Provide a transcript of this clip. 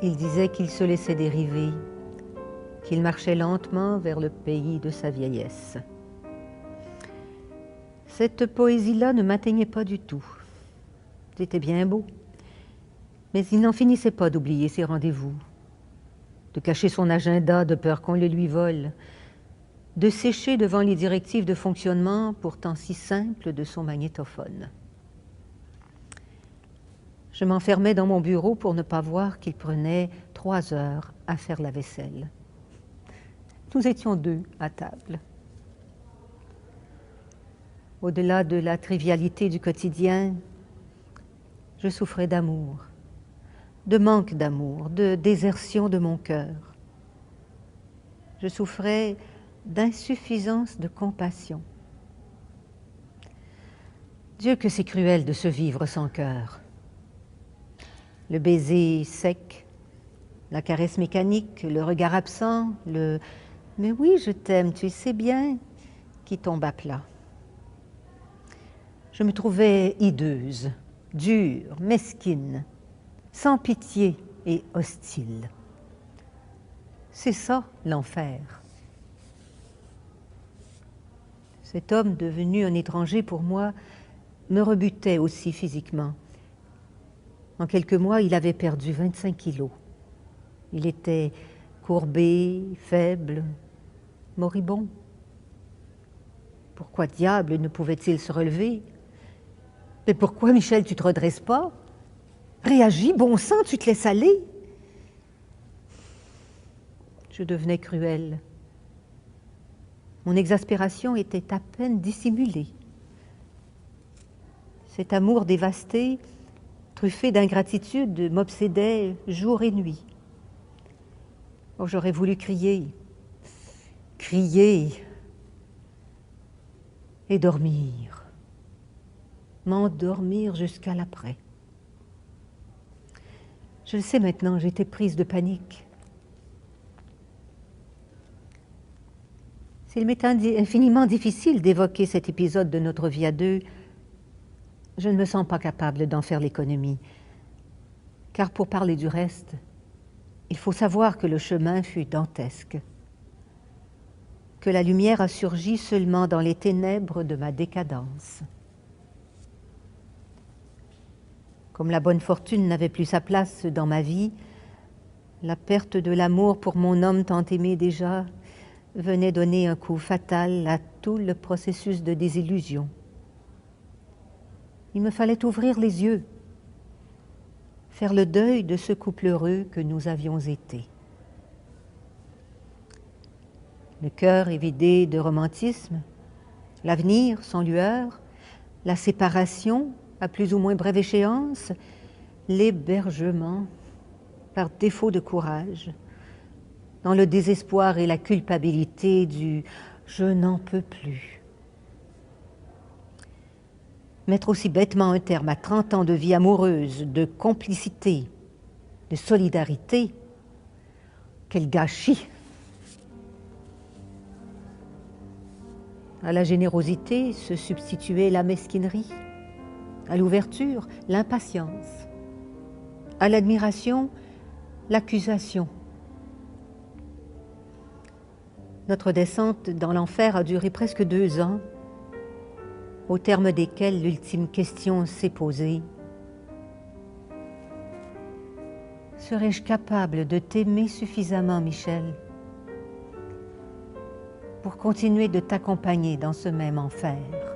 Il disait qu'il se laissait dériver, qu'il marchait lentement vers le pays de sa vieillesse. Cette poésie-là ne m'atteignait pas du tout. C'était bien beau, mais il n'en finissait pas d'oublier ses rendez-vous, de cacher son agenda de peur qu'on le lui vole, de sécher devant les directives de fonctionnement pourtant si simples de son magnétophone. Je m'enfermais dans mon bureau pour ne pas voir qu'il prenait 3 heures à faire la vaisselle. Nous étions 2 à table. Au-delà de la trivialité du quotidien, je souffrais d'amour, de manque d'amour, de désertion de mon cœur. Je souffrais d'insuffisance de compassion. Dieu que c'est cruel de se vivre sans cœur. Le baiser sec, la caresse mécanique, le regard absent, le « mais oui, je t'aime, tu sais bien » qui tombe à plat. Je me trouvais hideuse, dure, mesquine, sans pitié et hostile. C'est ça l'enfer. Cet homme devenu un étranger pour moi me rebutait aussi physiquement. En quelques mois, il avait perdu 25 kilos. Il était courbé, faible, moribond. Pourquoi diable ne pouvait-il se relever? Mais pourquoi, Michel, tu ne te redresses pas? Réagis, bon sang, tu te laisses aller. Je devenais cruelle. Mon exaspération était à peine dissimulée. Cet amour dévasté, truffé d'ingratitude, m'obsédait jour et nuit. Oh, j'aurais voulu crier, crier et dormir, m'endormir jusqu'à l'après. Je le sais maintenant, j'étais prise de panique. S'il m'est infiniment difficile d'évoquer cet épisode de notre vie à 2, je ne me sens pas capable d'en faire l'économie. Car pour parler du reste, il faut savoir que le chemin fut dantesque, que la lumière a surgi seulement dans les ténèbres de ma décadence. Comme la bonne fortune n'avait plus sa place dans ma vie, la perte de l'amour pour mon homme tant aimé déjà venait donner un coup fatal à tout le processus de désillusion. Il me fallait ouvrir les yeux, faire le deuil de ce couple heureux que nous avions été. Le cœur est vidé de romantisme, l'avenir sans lueur, la séparation à plus ou moins brève échéance, l'hébergement par défaut de courage, dans le désespoir et la culpabilité du « je n'en peux plus ». Mettre aussi bêtement un terme à 30 ans de vie amoureuse, de complicité, de solidarité, quel gâchis! À la générosité se substituait la mesquinerie, à l'ouverture, l'impatience, à l'admiration, l'accusation. Notre descente dans l'enfer a duré presque 2 ans, au terme desquels l'ultime question s'est posée. Serais-je capable de t'aimer suffisamment, Michel, pour continuer de t'accompagner dans ce même enfer?